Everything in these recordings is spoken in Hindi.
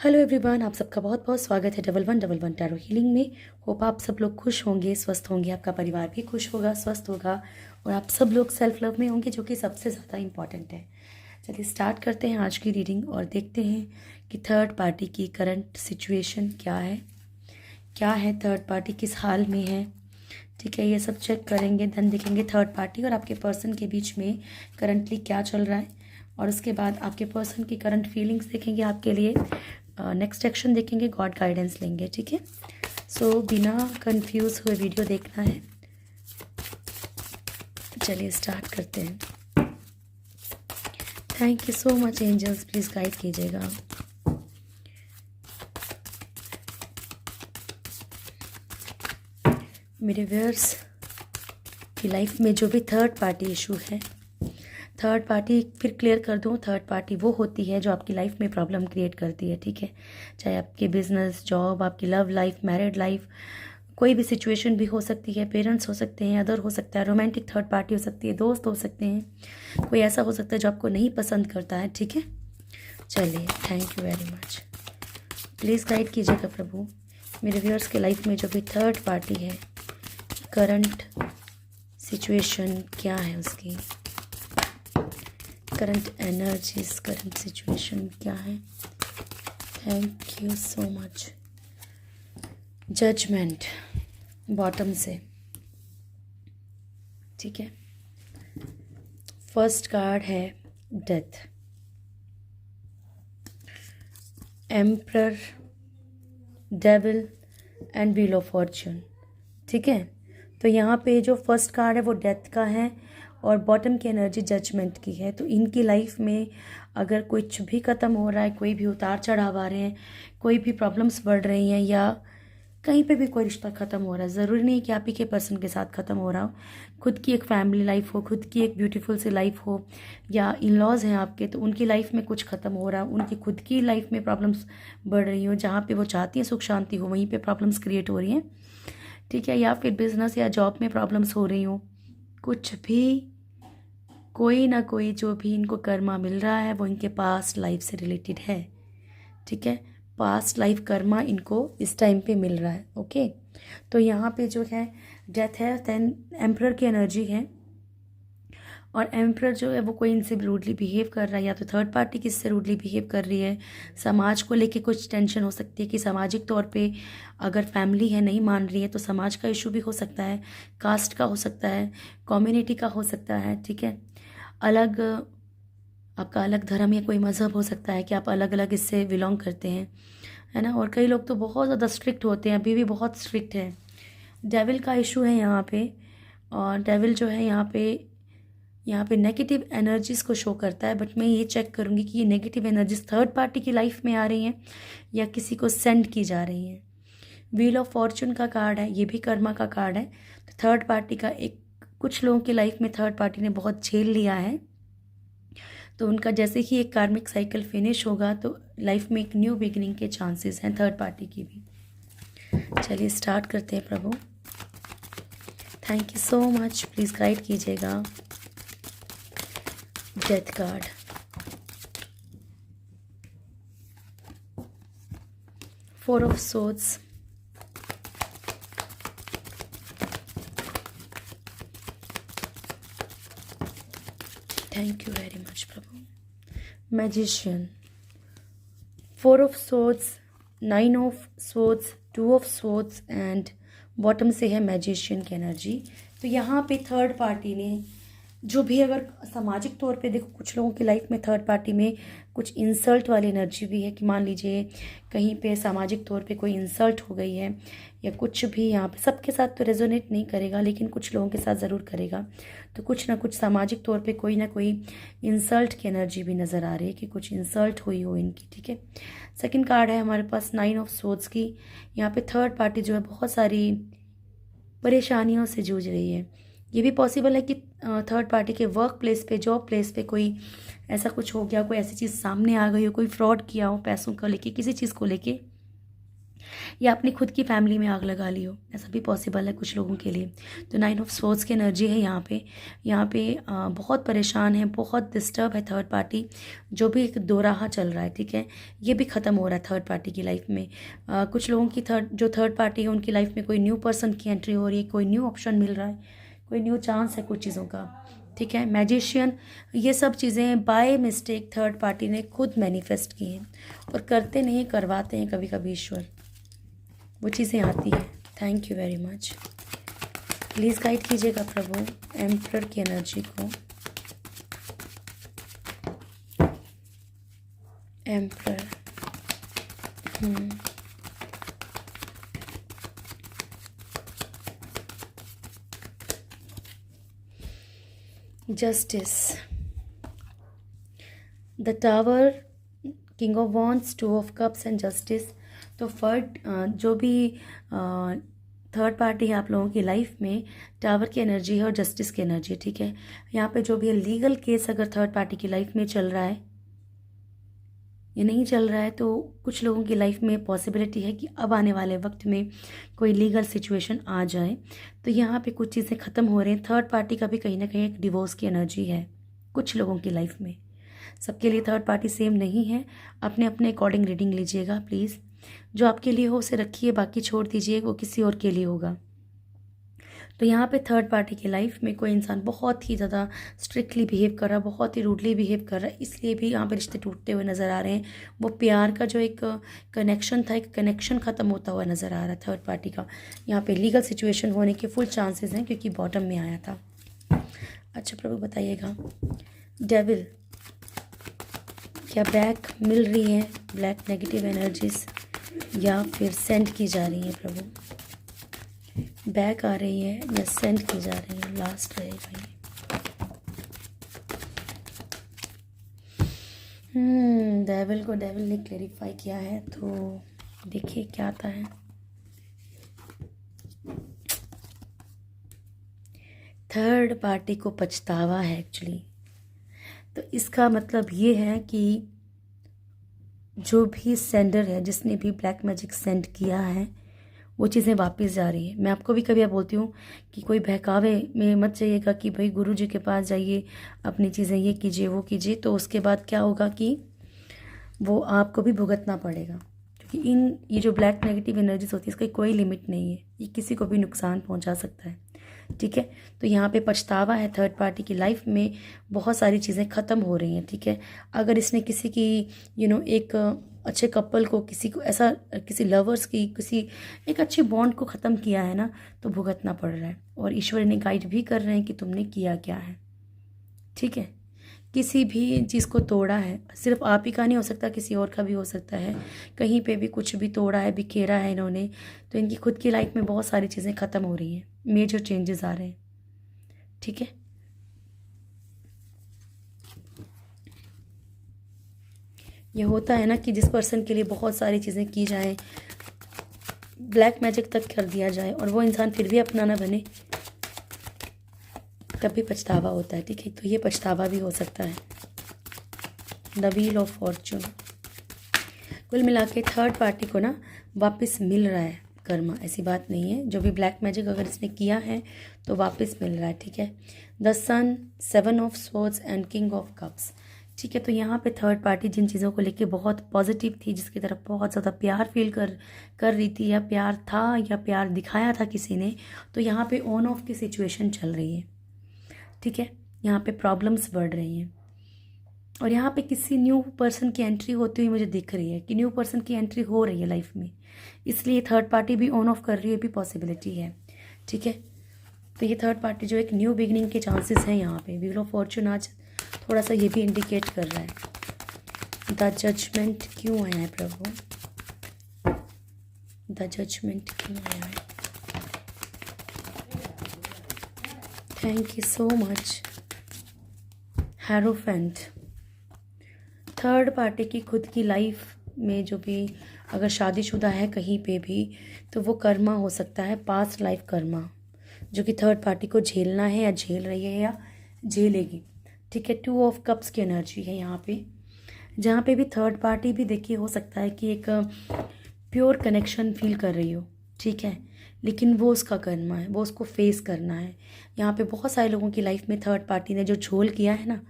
हेलो एवरीवन, आप सबका बहुत बहुत स्वागत है डबल वन टैरो हीलिंग में। होप आप सब लोग खुश होंगे, स्वस्थ होंगे, आपका परिवार भी खुश होगा, स्वस्थ होगा और आप सब लोग सेल्फ लव में होंगे, जो कि सबसे ज़्यादा इम्पॉर्टेंट है। चलिए स्टार्ट करते हैं आज की रीडिंग और देखते हैं कि थर्ड पार्टी की करंट सिचुएशन क्या है, थर्ड पार्टी किस हाल में है। ठीक है, ये सब चेक करेंगे, देन देखेंगे थर्ड पार्टी और आपके पर्सन के बीच में करंटली क्या चल रहा है, और उसके बाद आपके पर्सन की करंट फीलिंग्स देखेंगे आपके लिए, नेक्स्ट एक्शन देखेंगे, गॉड गाइडेंस लेंगे। ठीक है, सो बिना कंफ्यूज हुए वीडियो देखना है। चलिए स्टार्ट करते हैं। Thank you so much angels, please guide कीजिएगा। मेरे व्यूअर्स की लाइफ में जो भी थर्ड पार्टी इशू है, थर्ड पार्टी फिर क्लियर कर दूं, थर्ड पार्टी वो होती है जो आपकी लाइफ में प्रॉब्लम क्रिएट करती है। ठीक है, चाहे आपके बिजनेस, जॉब, आपकी लव लाइफ, मैरिड लाइफ, कोई भी सिचुएशन भी हो सकती है। पेरेंट्स हो सकते हैं, अदर हो सकता है, रोमांटिक थर्ड पार्टी हो सकती है, दोस्त हो सकते हैं, कोई ऐसा हो सकता है जो आपको नहीं पसंद करता है। ठीक है, चलिए thank you very much, please guide कीजिएगा प्रभु। मेरे व्यूअर्स के लाइफ में जो भी थर्ड पार्टी है, करंट सिचुएशन क्या है, उसकी करंट एनर्जीज, करंट सिचुएशन क्या है। Thank you so much. Judgement bottom से, ठीक है। फर्स्ट कार्ड है death, emperor, devil and wheel of fortune. ठीक है, तो यहाँ पे जो फर्स्ट कार्ड है वो डेथ का है और बॉटम की एनर्जी जजमेंट की है। तो इनकी लाइफ में अगर कुछ भी ख़त्म हो रहा है, कोई भी उतार चढ़ाव आ रहे हैं, कोई भी प्रॉब्लम्स बढ़ रही हैं, या कहीं पे भी कोई रिश्ता ख़त्म हो रहा है, ज़रूरी नहीं कि आप ही के पर्सन के साथ ख़त्म हो रहा हो। खुद की एक फैमिली लाइफ हो, खुद की एक ब्यूटीफुल सी लाइफ हो, या इन लॉज हैं आपके, तो उनकी लाइफ में कुछ ख़त्म हो रहा है, उनकी खुद की लाइफ में प्रॉब्लम्स बढ़ रही हो, जहाँ पे वो चाहती हैं सुख शांति हो, वहीं पे प्रॉब्लम्स क्रिएट हो रही हैं। ठीक है, या फिर बिजनेस या जॉब में प्रॉब्लम्स हो रही हो, कुछ भी, कोई ना कोई जो भी इनको कर्मा मिल रहा है वो इनके पास्ट लाइफ से रिलेटेड है। ठीक है, पास्ट लाइफ कर्मा इनको इस टाइम पे मिल रहा है। ओके, तो यहाँ पे जो है डेथ है, देन एम्परर की एनर्जी है, और एम्परर जो है वो कोई इनसे रूडली बिहेव कर रहा है, या तो थर्ड पार्टी किससे रूडली बिहेव कर रही है। समाज को लेके कुछ टेंशन हो सकती है कि सामाजिक तौर पे अगर फैमिली है नहीं मान रही है तो समाज का इशू भी हो सकता है, कास्ट का हो सकता है, कम्युनिटी का हो सकता है। ठीक है, अलग, आपका अलग धर्म या कोई मज़हब हो सकता है कि आप अलग अलग इससे बिलोंग करते हैं, है ना। और कई लोग तो बहुत ज़्यादा स्ट्रिक्ट होते हैं, अभी भी बहुत स्ट्रिक्ट है। डेविल का इशू है यहाँ पे, और डेविल जो है यहाँ पे नेगेटिव एनर्जीज़ को शो करता है। बट मैं ये चेक करूँगी कि ये नेगेटिव एनर्जीज थर्ड पार्टी की लाइफ में आ रही हैं या किसी को सेंड की जा रही हैं। व्हील ऑफ फॉर्चून का कार्ड है, ये भी कर्मा का कार्ड है। तो थर्ड पार्टी का एक, कुछ लोगों की लाइफ में थर्ड पार्टी ने बहुत झेल लिया है, तो उनका जैसे ही एक कार्मिक साइकिल फिनिश होगा तो लाइफ में एक न्यू बिगिनिंग के चांसेस हैं थर्ड पार्टी की भी। चलिए स्टार्ट करते हैं प्रभु। Thank you so much, please guide कीजिएगा। Death card, four of swords, thank you very much प्रभु। Magician, four of swords, nine of swords, two of swords and bottom से है मैजिशियन की एनर्जी। तो यहाँ पे थर्ड पार्टी ने जो भी, अगर सामाजिक तौर पे देखो, कुछ लोगों की लाइफ में थर्ड पार्टी में कुछ इंसल्ट वाली एनर्जी भी है कि मान लीजिए कहीं पे सामाजिक तौर पे कोई इंसल्ट हो गई है, या कुछ भी, यहाँ पे सबके साथ तो रेजोनेट नहीं करेगा लेकिन कुछ लोगों के साथ ज़रूर करेगा। तो कुछ ना कुछ सामाजिक तौर पे कोई ना कोई इंसल्ट की एनर्जी भी नज़र आ रही है कि कुछ इंसल्ट हुई हो इनकी। ठीक है, सेकेंड कार्ड है हमारे पास नाइन ऑफ सोर्ड्स की। यहाँ पे थर्ड पार्टी जो है बहुत सारी परेशानियों से जूझ रही है। ये भी पॉसिबल है कि थर्ड पार्टी के वर्क प्लेस पे, जॉब प्लेस पे कोई ऐसा कुछ हो गया, कोई ऐसी चीज़ सामने आ गई हो, कोई फ्रॉड किया हो पैसों को लेके, किसी चीज़ को लेके, या अपनी खुद की फैमिली में आग लगा ली हो, ऐसा भी पॉसिबल है कुछ लोगों के लिए। तो 9 ऑफ स्वॉर्ड्स की एनर्जी है यहाँ पे। बहुत परेशान है, बहुत डिस्टर्ब है थर्ड पार्टी। जो भी एक दोराहा चल रहा है, ठीक है, ये भी ख़त्म हो रहा है थर्ड पार्टी की लाइफ में। कुछ लोगों की थर्ड पार्टी है उनकी लाइफ में कोई न्यू पर्सन की एंट्री हो रही है, कोई न्यू ऑप्शन मिल रहा है, कोई न्यू चांस है कुछ चीज़ों का, ठीक है। मैजिशियन, ये सब चीज़ें बाय मिस्टेक थर्ड पार्टी ने खुद मैनिफेस्ट की हैं, और करते नहीं करवाते हैं कभी कभी ईश्वर, वो चीज़ें आती हैं। Thank you very much. Please guide कीजिएगा प्रभु एम्परर की एनर्जी को। Emperor, justice, the tower, king of wands, 2 of cups and justice. तो जो भी थर्ड पार्टी है आप लोगों की लाइफ में, टावर की एनर्जी है और जस्टिस की एनर्जी है, ठीक है। यहाँ पे जो भी लीगल केस अगर थर्ड पार्टी की लाइफ में चल रहा है या नहीं चल रहा है, तो कुछ लोगों की लाइफ में पॉसिबिलिटी है कि अब आने वाले वक्त में कोई लीगल सिचुएशन आ जाए। तो यहाँ पे कुछ चीज़ें ख़त्म हो रही हैं। थर्ड पार्टी का भी कहीं ना कहीं एक डिवोर्स की एनर्जी है कुछ लोगों की लाइफ में। सबके लिए थर्ड पार्टी सेम नहीं है, अपने अपने अकॉर्डिंग रीडिंग लीजिएगा प्लीज़। जो आपके लिए हो उसे रखिए, बाकी छोड़ दीजिए, वो किसी और के लिए होगा। तो यहाँ पे थर्ड पार्टी की लाइफ में कोई इंसान बहुत ही ज़्यादा स्ट्रिक्टली बिहेव कर रहा है, बहुत ही रूडली बिहेव कर रहा है, इसलिए भी यहाँ पे रिश्ते टूटते हुए नज़र आ रहे हैं। वो प्यार का जो एक कनेक्शन था, एक कनेक्शन ख़त्म होता हुआ नज़र आ रहा है थर्ड पार्टी का। यहाँ पे लीगल सिचुएशन होने के फुल चांसेस हैं क्योंकि बॉटम में आया था। अच्छा प्रभु बताइएगा, डेविल, क्या बैक मिल रही है ब्लैक नेगेटिव एनर्जीज या फिर सेंड की जा रही है प्रभु? बैक आ रही है या सेंड की जा रही है? लास्ट रहेगा ये। डेविल को डेविल ने क्लेरिफाई किया है, तो देखिए क्या आता है। थर्ड पार्टी को पछतावा है एक्चुअली। तो इसका मतलब ये है कि जो भी सेंडर है, जिसने भी ब्लैक मैजिक सेंड किया है, वो चीज़ें वापस जा रही है। मैं आपको भी कभी बोलती हूँ कि कोई बहकावे में मत जाइएगा कि भाई गुरु जी के पास जाइए, अपनी चीज़ें ये कीजिए वो कीजिए, तो उसके बाद क्या होगा कि वो आपको भी भुगतना पड़ेगा। क्योंकि ये जो ब्लैक नेगेटिव एनर्जीज होती है, इसका कोई लिमिट नहीं है, ये किसी को भी नुकसान पहुँचा सकता है, ठीक है। तो यहाँ पे पछतावा है थर्ड पार्टी की लाइफ में, बहुत सारी चीज़ें ख़त्म हो रही हैं, ठीक है। अगर इसने किसी की एक अच्छे कपल को, किसी को ऐसा, किसी लवर्स की किसी एक अच्छी बॉन्ड को ख़त्म किया है ना, तो भुगतना पड़ रहा है। और ईश्वर ने गाइड भी कर रहे हैं कि तुमने किया क्या है, ठीक है। किसी भी चीज़ को तोड़ा है, सिर्फ आप ही का नहीं हो सकता, किसी और का भी हो सकता है। कहीं पे भी कुछ भी तोड़ा है, बिखेरा है इन्होंने, तो इनकी खुद की लाइफ में बहुत सारी चीज़ें ख़त्म हो रही हैं, मेजर चेंजेस आ रहे हैं, ठीक है। ये होता है ना कि जिस पर्सन के लिए बहुत सारी चीज़ें की जाएं, ब्लैक मैजिक तक कर दिया जाए, और वो इंसान फिर भी अपना ना बने, तब भी पछतावा होता है, ठीक है। तो ये पछतावा भी हो सकता है। द व्हील ऑफ फॉर्चून, कुल मिला के थर्ड पार्टी को ना वापस मिल रहा है कर्मा, ऐसी बात नहीं है। जो भी ब्लैक मैजिक अगर इसने किया है तो वापस मिल रहा है, ठीक है। The sun, 7 of swords and king of cups, ठीक है। तो यहाँ पे थर्ड पार्टी जिन चीज़ों को लेके बहुत पॉजिटिव थी, जिसकी तरफ बहुत ज़्यादा प्यार फील कर रही थी, या प्यार था या प्यार दिखाया था किसी ने, तो यहाँ पे ऑन ऑफ की सिचुएशन चल रही है, ठीक है। यहाँ पे प्रॉब्लम्स बढ़ रही हैं, और यहाँ पे किसी न्यू पर्सन की एंट्री होती हुई मुझे दिख रही है कि न्यू पर्सन की एंट्री हो रही है लाइफ में, इसलिए थर्ड पार्टी भी ऑन ऑफ कर रही है, भी पॉसिबिलिटी है, ठीक है। तो ये थर्ड पार्टी जो एक न्यू बिगनिंग के चांसेस हैं यहाँ पे। व्हील ऑफ फॉर्चून आज थोड़ा सा ये भी इंडिकेट कर रहा है। द जजमेंट क्यों आया है प्रभु? द जजमेंट क्यों आया है? Thank you so much. Hierophant, third party की खुद की लाइफ में जो भी अगर शादीशुदा है कहीं पे भी, तो वो कर्मा हो सकता है, पास्ट लाइफ कर्मा, जो कि थर्ड पार्टी को झेलना है या झेल रही है या झेलेगी, ठीक है। 2 ऑफ कप्स की एनर्जी है यहाँ पे, जहाँ पे भी थर्ड पार्टी भी देखिए हो सकता है कि एक प्योर कनेक्शन फील कर रही हो, ठीक है, लेकिन वो उसका करना है, वो उसको फेस करना है। यहाँ पे बहुत सारे लोगों की लाइफ में थर्ड पार्टी ने जो झोल किया है ना,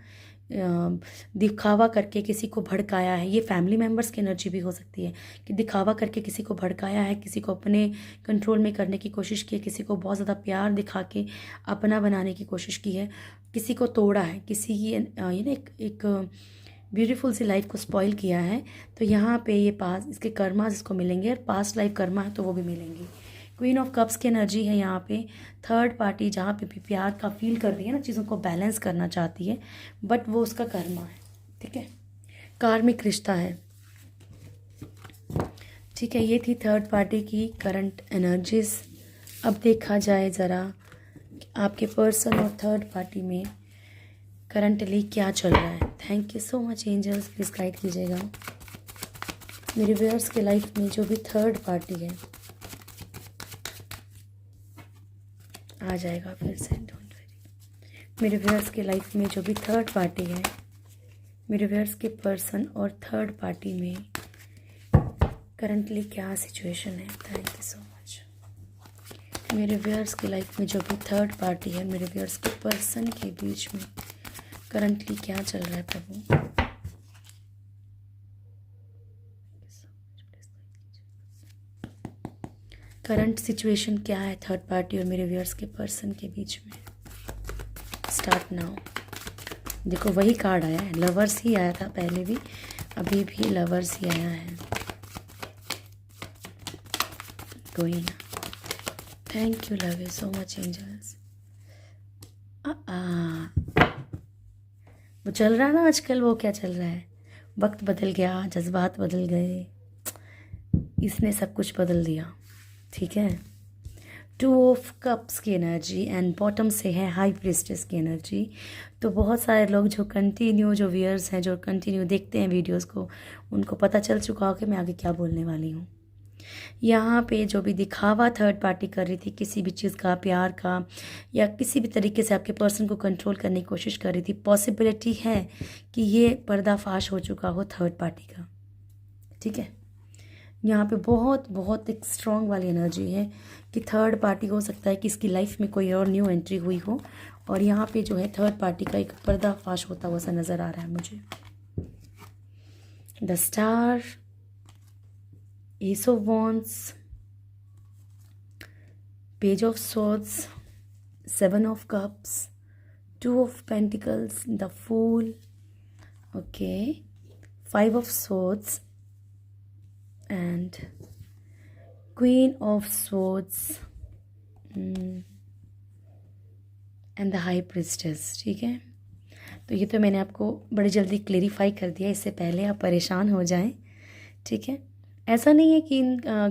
दिखावा करके किसी को भड़काया है। ये फैमिली मेम्बर्स की एनर्जी भी हो सकती है कि दिखावा करके किसी को भड़काया है, किसी को अपने कंट्रोल में करने की कोशिश की है, किसी को बहुत ज़्यादा प्यार दिखा के अपना बनाने की कोशिश की है, किसी को तोड़ा है, किसी की ये ना एक ब्यूटीफुल सी लाइफ को स्पॉइल किया है। तो यहाँ पे ये पास इसके कर्मास इसको मिलेंगे, और पास्ट लाइफ कर्मा है तो वो भी मिलेंगे। क्वीन ऑफ कप्स की एनर्जी है यहाँ पे। थर्ड पार्टी जहाँ पे भी प्यार का फील कर रही है ना, चीज़ों को बैलेंस करना चाहती है, बट वो उसका कर्मा है, ठीक है, कार्मिक रिश्ता है, ठीक है। ये थी थर्ड पार्टी की करंट एनर्जीज। अब देखा जाए ज़रा आपके पर्सन और थर्ड पार्टी में करंटली क्या चल रहा है। Thank you so much angels, please guide कीजिएगा मेरे व्यूअर्स के लाइफ में जो भी थर्ड पार्टी है। आ जाएगा फिर से, डोंट वरी। मेरे व्यूअर्स के लाइफ में जो भी थर्ड पार्टी है, मेरे व्यूअर्स के पर्सन और थर्ड पार्टी में करंटली क्या सिचुएशन है। Thank you so much. मेरे व्यूअर्स की लाइफ में जो भी थर्ड पार्टी है, मेरे व्यूअर्स के पर्सन के बीच में करंटली क्या चल रहा है प्रभु। करंट सिचुएशन क्या है थर्ड पार्टी और मेरे व्यूअर्स के पर्सन के बीच में। Start now. देखो वही कार्ड आया है, लवर्स ही आया था पहले भी, अभी भी लवर्स ही आया है। कोई ना, thank you, love you so much angels. वो चल रहा है ना आजकल, वो क्या चल रहा है, वक्त बदल गया, जज्बात बदल गए, इसने सब कुछ बदल दिया, ठीक है। टू ऑफ कप्स की एनर्जी एंड बॉटम से है हाई प्रिस्टेस की एनर्जी। तो बहुत सारे लोग जो कंटिन्यू, जो व्यूअर्स हैं, जो कंटिन्यू देखते हैं वीडियोस को, उनको पता चल चुका हो कि मैं आगे क्या बोलने वाली हूँ। यहाँ पे जो भी दिखावा थर्ड पार्टी कर रही थी किसी भी चीज़ का, प्यार का, या किसी भी तरीके से आपके पर्सन को कंट्रोल करने की कोशिश कर रही थी, पॉसिबिलिटी है कि ये पर्दाफाश हो चुका हो थर्ड पार्टी का, ठीक है। यहाँ पे बहुत बहुत एक स्ट्रॉन्ग वाली एनर्जी है कि थर्ड पार्टी हो सकता है कि इसकी लाइफ में कोई और न्यू एंट्री हुई हो, और यहाँ पे जो है थर्ड पार्टी का एक पर्दाफाश होता हुआ सा नज़र आ रहा है मुझे। The star, ace of wands, page of swords, seven of cups, two of pentacles, the fool, okay, five of swords and Queen of Swords and the High Priestess, ठीक है। तो ये तो मैंने आपको बड़ी जल्दी क्लेरिफाई कर दिया, इससे पहले आप परेशान हो जाएं, ठीक है। ऐसा नहीं है कि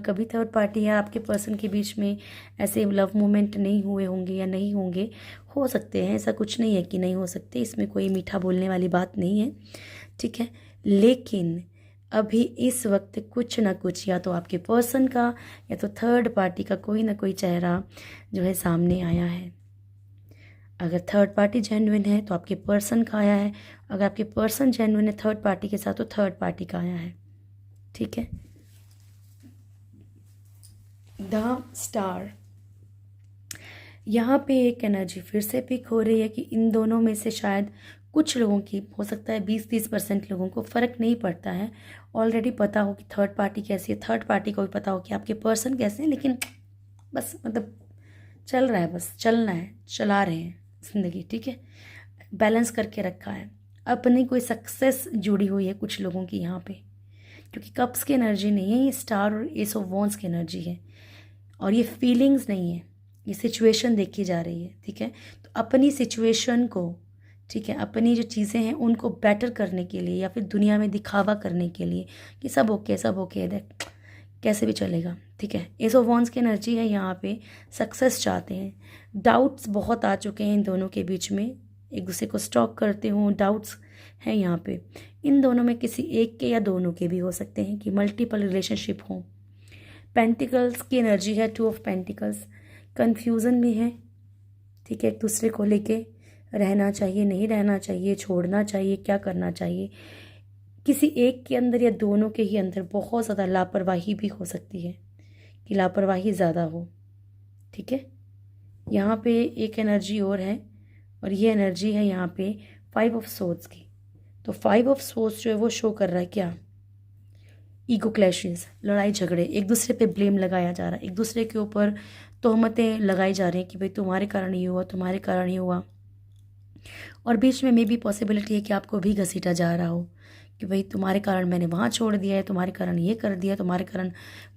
कभी थर्ड पार्टी या आपके पर्सन के बीच में ऐसे लव मोमेंट नहीं हुए होंगे या नहीं होंगे, हो सकते हैं, ऐसा कुछ नहीं है कि नहीं हो सकते, इसमें कोई मीठा बोलने वाली बात नहीं है, ठीक है। लेकिन अभी इस वक्त कुछ ना कुछ, या तो आपके पर्सन का या तो थर्ड पार्टी का कोई ना कोई चेहरा जो है सामने आया है। अगर थर्ड पार्टी जेन्युइन है तो आपके पर्सन का आया है, अगर आपके पर्सन जेन्युइन है थर्ड पार्टी के साथ तो थर्ड पार्टी का आया है, ठीक है। द स्टार, यहाँ पे एक एनर्जी फिर से पिक हो रही है कि इन दोनों में से शायद कुछ लोगों की, हो सकता है 20-30% लोगों को फ़र्क नहीं पड़ता है, ऑलरेडी पता हो कि थर्ड पार्टी कैसी है, थर्ड पार्टी को भी पता हो कि आपके पर्सन कैसे हैं, लेकिन बस मतलब चल रहा है, बस चलना है, चला रहे हैं ज़िंदगी, ठीक है, बैलेंस करके रखा है। अपनी कोई सक्सेस जुड़ी हुई है कुछ लोगों की यहाँ पे, क्योंकि कप्स की एनर्जी नहीं है, ये स्टार और एस ऑफ वॉन्ड्स की एनर्जी है, और ये फीलिंग्स नहीं है, ये सिचुएशन देखी जा रही है, ठीक है। तो अपनी सिचुएशन को, ठीक है, अपनी जो चीज़ें हैं उनको बेटर करने के लिए, या फिर दुनिया में दिखावा करने के लिए कि सब ओके, सब ओके, देख कैसे भी चलेगा, ठीक है। एस ऑफ वॉन्ड्स की एनर्जी है यहाँ पे, सक्सेस चाहते हैं, डाउट्स बहुत आ चुके हैं इन दोनों के बीच में, एक दूसरे को स्टॉक करते हों, डाउट्स हैं यहाँ पे, इन दोनों में किसी एक के या दोनों के भी हो सकते हैं कि मल्टीपल रिलेशनशिप हों। पेंटिकल्स की एनर्जी है, टू ऑफ पेंटिकल्स, कन्फ्यूज़न में है, ठीक है, एक दूसरे को लेके रहना चाहिए, नहीं रहना चाहिए, छोड़ना चाहिए, क्या करना चाहिए, किसी एक के अंदर या दोनों के ही अंदर बहुत ज़्यादा लापरवाही भी हो सकती है, कि लापरवाही ज़्यादा हो। ठीक है, यहाँ पे एक एनर्जी और है, और ये एनर्जी है यहाँ पे 5 ऑफ सोर्ड्स की। तो 5 ऑफ सोर्ड्स जो है वो शो कर रहा है क्या, ईगो क्लैशेस, लड़ाई झगड़े, एक दूसरे पे ब्लेम लगाया जा रहा है, एक दूसरे के ऊपर तोहमतें लगाई जा रही हैं कि भाई तुम्हारे कारण ही हुआ, तुम्हारे कारण ही हुआ। और बीच में भी पॉसिबिलिटी है कि आपको भी घसीटा जा रहा हो कि भाई तुम्हारे कारण मैंने वहाँ छोड़ दिया है, तुम्हारे कारण ये कर दिया, तुम्हारे कारण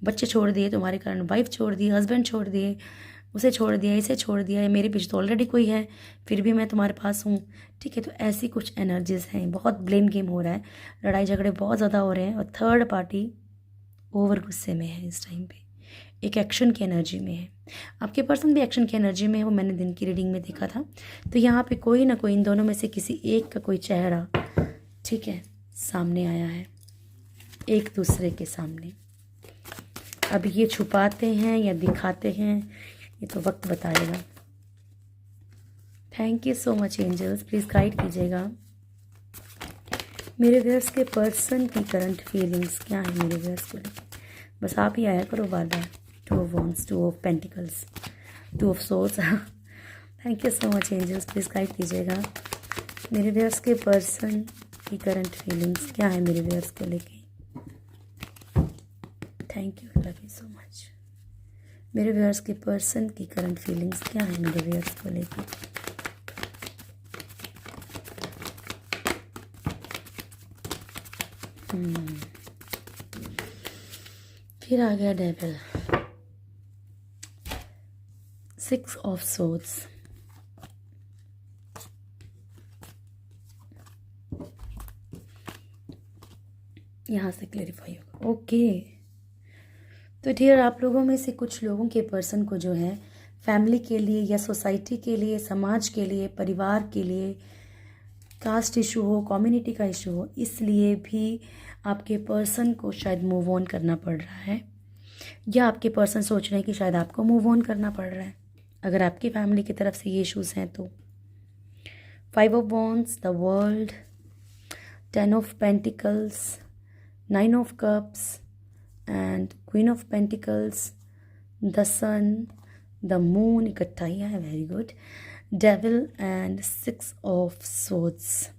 बच्चे छोड़ दिए, तुम्हारे कारण वाइफ छोड़ दी, हस्बैंड छोड़ दिए, उसे छोड़ दिया, इसे छोड़ दिया, मेरे पीछे तो ऑलरेडी कोई है, फिर भी मैं तुम्हारे पास हूँ। ठीक है, तो ऐसी कुछ एनर्जीज हैं, बहुत ब्लेम गेम हो रहा है, लड़ाई झगड़े बहुत ज़्यादा हो रहे हैं, और थर्ड पार्टी ओवर गुस्से में है इस टाइम पे, एक एक्शन की एनर्जी में है। आपके पर्सन भी एक्शन की एनर्जी में है, वो मैंने दिन की रीडिंग में देखा था। तो यहाँ पे कोई ना कोई इन दोनों में से किसी एक का कोई चेहरा, ठीक है, सामने आया है एक दूसरे के सामने। अब ये छुपाते हैं या दिखाते हैं, ये तो वक्त बताएगा। Thank you so much angels, please guide कीजिएगा मेरे व्यूअर्स के पर्सन की करंट फीलिंग्स क्या है मेरे व्यूअर्स को लेकर। बस आप ही आया करो बार बार। 2 of wands, 2 of pentacles, 2 of swords. Thank you so much angels, please guide कीजिएगा मेरे व्यूअर्स के पर्सन की करंट फीलिंग्स क्या है मेरे व्यूअर्स को लेके। Thank you, love you so much. मेरे व्यूअर्स के पर्सन की करंट फीलिंग्स क्या है मेरे व्यूअर्स को लेके। फिर आ गया डेविल, 6 ऑफ सोर्ड्स। यहाँ से क्लेरिफाई होगा। ओके, तो डियर, आप लोगों में से कुछ लोगों के पर्सन को जो है फैमिली के लिए या सोसाइटी के लिए, समाज के लिए, परिवार के लिए, कास्ट इशू हो, कम्युनिटी का इशू हो, इसलिए भी आपके पर्सन को शायद मूव ऑन करना पड़ रहा है, या आपके पर्सन सोच रहे हैं कि शायद आपको मूव ऑन करना पड़ रहा है, अगर आपकी फैमिली की तरफ से ये इश्यूज हैं तो। 5 of wands, the world, 10 of pentacles, 9 of cups and queen of pentacles, the sun, the moon इकट्ठा ही है, very good, devil and 6 of swords.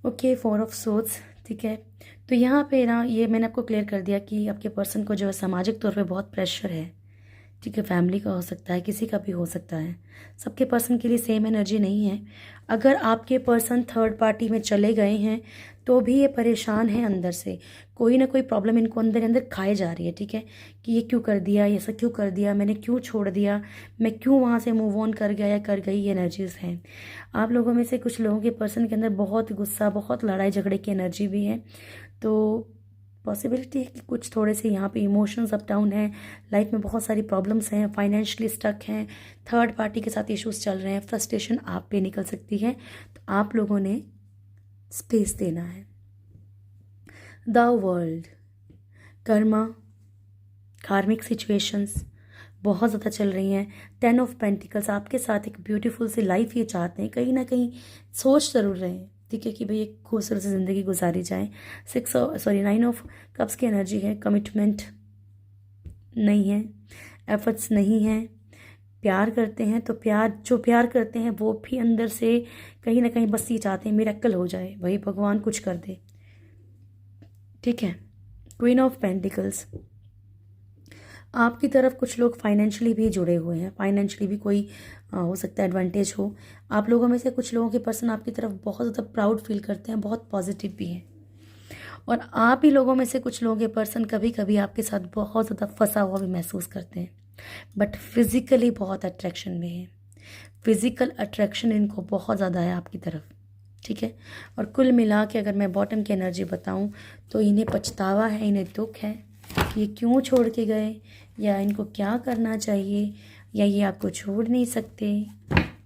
Okay, 4 of swords. ठीक है, तो यहाँ पे ना ये मैंने आपको क्लियर कर दिया कि आपके पर्सन को जो है सामाजिक तौर पे बहुत प्रेशर है। ठीक है, फैमिली का हो सकता है, किसी का भी हो सकता है, सबके पर्सन के लिए सेम एनर्जी नहीं है। अगर आपके पर्सन थर्ड पार्टी में चले गए हैं तो भी ये परेशान है अंदर से, कोई ना कोई प्रॉब्लम इनको अंदर अंदर खाए जा रही है। ठीक है, कि ये क्यों कर दिया, ये ऐसा क्यों कर दिया, मैंने क्यों छोड़ दिया, मैं क्यों वहाँ से मूव ऑन कर गया या कर गई, ये एनर्जीज हैं। आप लोगों में से कुछ लोगों के पर्सन के अंदर बहुत गुस्सा, बहुत लड़ाई झगड़े की एनर्जी भी है। तो पॉसिबिलिटी है कि कुछ थोड़े से यहाँ पे इमोशंस अप डाउन हैं, लाइफ में बहुत सारी प्रॉब्लम्स हैं, फाइनेंशियली स्टक हैं, थर्ड पार्टी के साथ इश्यूज चल रहे हैं, फ्रस्ट्रेशन आप पे निकल सकती है, तो आप लोगों ने स्पेस देना है। द वर्ल्ड, कर्मा, कार्मिक सिचुएशंस बहुत ज़्यादा चल रही हैं। 10 ऑफ पेंटिकल्स, आपके साथ एक ब्यूटीफुल सी लाइफ ये चाहते हैं, कहीं ना कहीं सोच ज़रूर रहे हैं। ठीक है, कि भाई एक खूबसूरत सी ज़िंदगी गुजारी जाए। 9 ऑफ कप्स की एनर्जी है, कमिटमेंट नहीं है, एफर्ट्स नहीं है, प्यार करते हैं तो जो प्यार करते हैं वो भी अंदर से कहीं ना कहीं बस ये चाहते हैं मिरेकल हो जाए, वही भगवान कुछ कर दे। ठीक है, क्वीन ऑफ पेंटिकल्स, आपकी तरफ कुछ लोग फाइनेंशियली भी जुड़े हुए हैं, फाइनेंशियली भी कोई हो सकता है एडवांटेज हो। आप लोगों में से कुछ लोगों के पर्सन आपकी तरफ बहुत ज़्यादा प्राउड फील करते हैं, बहुत पॉजिटिव भी हैं। और आप ही लोगों में से कुछ लोगों के पर्सन कभी कभी आपके साथ बहुत ज़्यादा फंसा हुआ भी महसूस करते हैं, बट फिज़िकली बहुत अट्रैक्शन में है, फिज़िकल अट्रैक्शन इनको बहुत ज़्यादा है आपकी तरफ। ठीक है, और कुल मिला के अगर मैं बॉटम की एनर्जी बताऊं तो इन्हें पछतावा है, इन्हें दुख है कि ये क्यों छोड़ के गए, या इनको क्या करना चाहिए, या ये आपको छोड़ नहीं सकते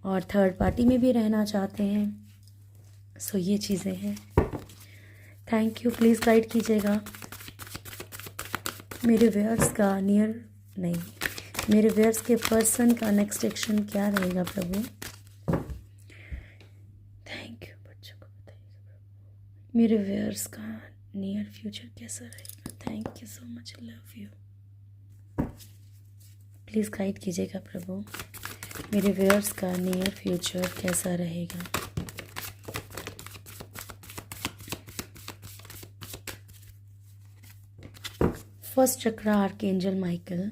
और थर्ड पार्टी में भी रहना चाहते हैं। सो ये चीज़ें हैं। थैंक यू, प्लीज़ गाइड कीजिएगा मेरे व्यूअर्स का मेरे व्यूअर्स के पर्सन का नेक्स्ट एक्शन क्या रहेगा प्रभु। मेरे व्यूअर्स का नियर फ्यूचर कैसा रहेगा? Thank you so much, love you. Please guide कीजिएगा प्रभु, मेरे व्यूअर्स का नियर फ्यूचर कैसा रहेगा? First chakra archangel Michael,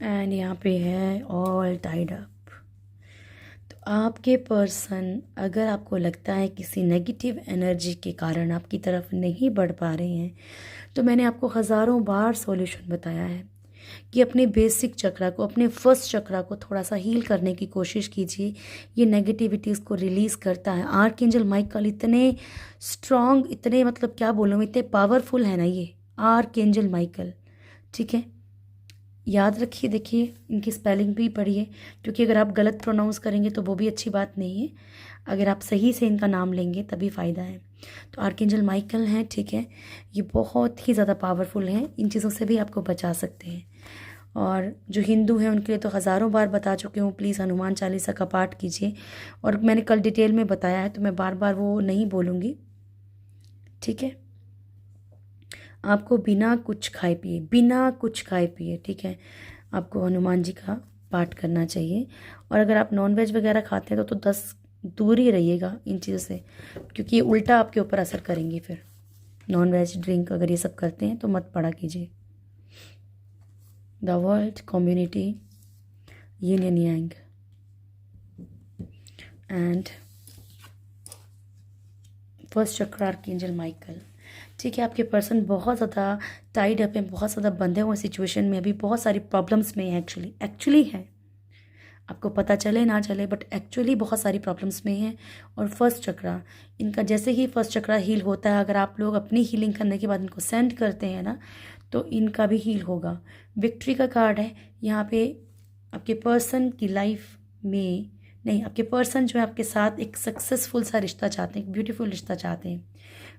and यहाँ पे है ऑल टाइड अप। तो आपके पर्सन, अगर आपको लगता है किसी नेगेटिव एनर्जी के कारण आपकी तरफ नहीं बढ़ पा रहे हैं, तो मैंने आपको हज़ारों बार सॉल्यूशन बताया है कि अपने बेसिक चक्रा को, अपने फर्स्ट चक्रा को थोड़ा सा हील करने की कोशिश कीजिए। ये नेगेटिविटीज़ को रिलीज़ करता है। आर्कएंजल माइकल इतने स्ट्रॉन्ग, इतने मतलब क्या बोलूँ, इतने पावरफुल है ना ये आर्कएंजल माइकल, ठीक है। याद रखिए, देखिए इनकी स्पेलिंग भी पढ़िए, क्योंकि अगर आप गलत प्रोनाउंस करेंगे तो वो भी अच्छी बात नहीं है। अगर आप सही से इनका नाम लेंगे तभी फ़ायदा है। तो आर्कएंजल माइकल हैं, ठीक है, ये बहुत ही ज़्यादा पावरफुल हैं, इन चीज़ों से भी आपको बचा सकते हैं। और जो हिंदू हैं उनके लिए तो हज़ारों बार बता चुके हूँ, प्लीज़ हनुमान चालीसा का पाठ कीजिए। और मैंने कल डिटेल में बताया है, तो मैं बार बार वो नहीं बोलूँगी, ठीक है। आपको बिना कुछ खाए पिए, बिना कुछ खाए पिए, ठीक है, आपको हनुमान जी का पाठ करना चाहिए। और अगर आप नॉनवेज वगैरह खाते हैं तो 10 दूर ही रहिएगा इन चीज़ों से, क्योंकि ये उल्टा आपके ऊपर असर करेंगी। फिर नॉनवेज ड्रिंक अगर ये सब करते हैं तो मत पड़ा कीजिए। The world community yin and yang, and first चक्र आर्कएंजल माइकल, ठीक है। आपके पर्सन बहुत ज़्यादा टाइड अप हैं, बहुत ज़्यादा बंधे हुए सिचुएशन में, अभी बहुत सारी प्रॉब्लम्स में है। एक्चुअली है, आपको पता चले ना चले, बट एक्चुअली बहुत सारी प्रॉब्लम्स में हैं। और फर्स्ट चक्रा इनका, जैसे ही फर्स्ट चक्रा हील होता है, अगर आप लोग अपनी हीलिंग करने के बाद इनको सेंड करते हैं ना, तो इनका भी हील होगा। विक्ट्री का कार्ड है यहाँ पे। आपके पर्सन की लाइफ में नहीं, आपके पर्सन जो है आपके साथ एक सक्सेसफुल सा रिश्ता चाहते हैं, एक ब्यूटीफुल रिश्ता चाहते हैं,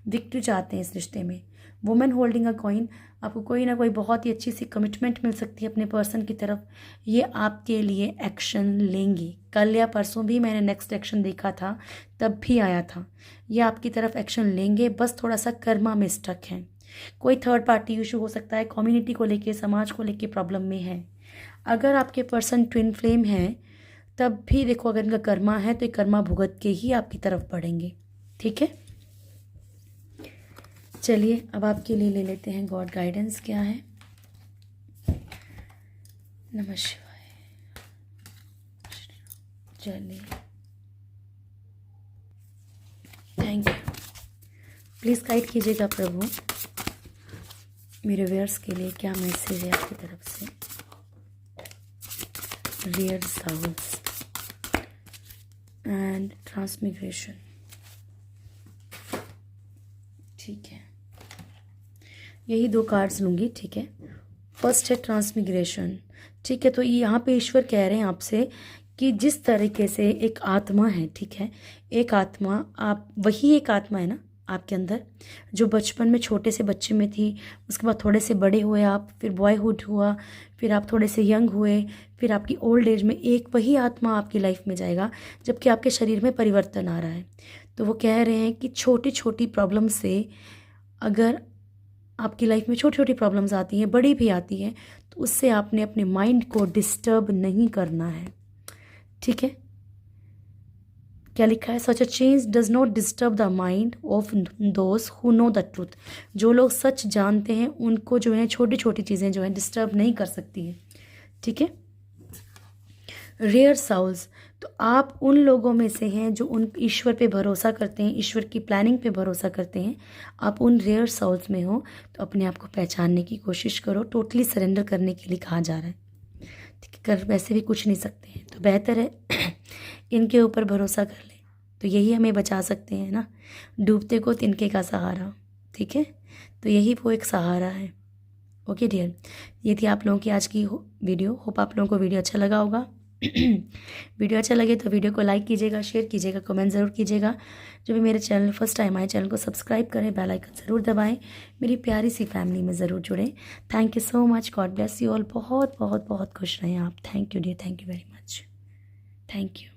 विक्ट्री चाहते हैं इस रिश्ते में। वुमेन होल्डिंग अ कॉइन, आपको कोई ना कोई बहुत ही अच्छी सी कमिटमेंट मिल सकती है अपने पर्सन की तरफ। ये आपके लिए एक्शन लेंगे। कल या परसों भी मैंने नेक्स्ट एक्शन देखा था, तब भी आया था। ये आपकी तरफ एक्शन लेंगे, बस थोड़ा सा कर्मा में स्टक हैं। कोई थर्ड पार्टी इशू हो सकता है, कम्युनिटी को लेके, समाज को लेके प्रॉब्लम में है। अगर आपके पर्सन ट्विन फ्लेम हैं, तब भी देखो अगर इनका कर्मा है तो ये कर्मा भुगत के ही आपकी तरफ बढ़ेंगे, ठीक है। चलिए अब आपके लिए ले लेते हैं गॉड गाइडेंस क्या है। नमः शिवाय। चलिए, थैंक यू। प्लीज़ गाइड कीजिएगा प्रभु, मेरे व्यूअर्स के लिए क्या मैसेज है आपकी तरफ से। रियल साउल्स एंड ट्रांसमिग्रेशन, ठीक है, यही 2 कार्ड्स लूँगी, ठीक है। फर्स्ट है ट्रांसमिग्रेशन, ठीक है। तो यहाँ पे ईश्वर कह रहे हैं आपसे कि जिस तरीके से एक आत्मा है, ठीक है, एक आत्मा, आप वही एक आत्मा है ना आपके अंदर, जो बचपन में छोटे से बच्चे में थी, उसके बाद थोड़े से बड़े हुए आप, फिर बॉयहुड हुआ, फिर आप थोड़े से यंग हुए, फिर आपकी ओल्ड एज में एक वही आत्मा आपकी लाइफ में जाएगा, जबकि आपके शरीर में परिवर्तन आ रहा है। तो वो कह रहे हैं कि छोटी छोटी प्रॉब्लम से, अगर आपकी लाइफ में छोटी छोटी प्रॉब्लम्स आती हैं, बड़ी भी आती हैं, तो उससे आपने अपने माइंड को डिस्टर्ब नहीं करना है, ठीक है। क्या लिखा है? Such a change does not disturb the mind of those who know the truth. जो लोग सच जानते हैं उनको जो है छोटी छोटी चीज़ें जो हैं डिस्टर्ब नहीं कर सकती हैं, ठीक है। रेयर साउल्स, तो आप उन लोगों में से हैं जो उन ईश्वर पे भरोसा करते हैं, ईश्वर की प्लानिंग पे भरोसा करते हैं। आप उन रेयर साउल्स में हो, तो अपने आप को पहचानने की कोशिश करो। टोटली सरेंडर करने के लिए कहा जा रहा है, ठीक है। कर वैसे भी कुछ नहीं सकते हैं, तो बेहतर है इनके ऊपर भरोसा कर ले, तो यही हमें बचा सकते हैं ना। डूबते को तिनके का सहारा, ठीक है। तो यही वो एक सहारा है। ओके डियर, ये थी आप लोगों की आज की वीडियो। होप आप लोगों को वीडियो अच्छा लगा होगा। वीडियो अच्छा लगे तो वीडियो को लाइक कीजिएगा, शेयर कीजिएगा, कमेंट ज़रूर कीजिएगा। जो भी मेरे चैनल फर्स्ट टाइम आए चैनल को सब्सक्राइब करें, बेल आइकन ज़रूर दबाएं, मेरी प्यारी सी फैमिली में ज़रूर जुड़ें। Thank you so much, God bless you all. बहुत बहुत बहुत खुश रहें आप। Thank you dear, thank you very much, thank you.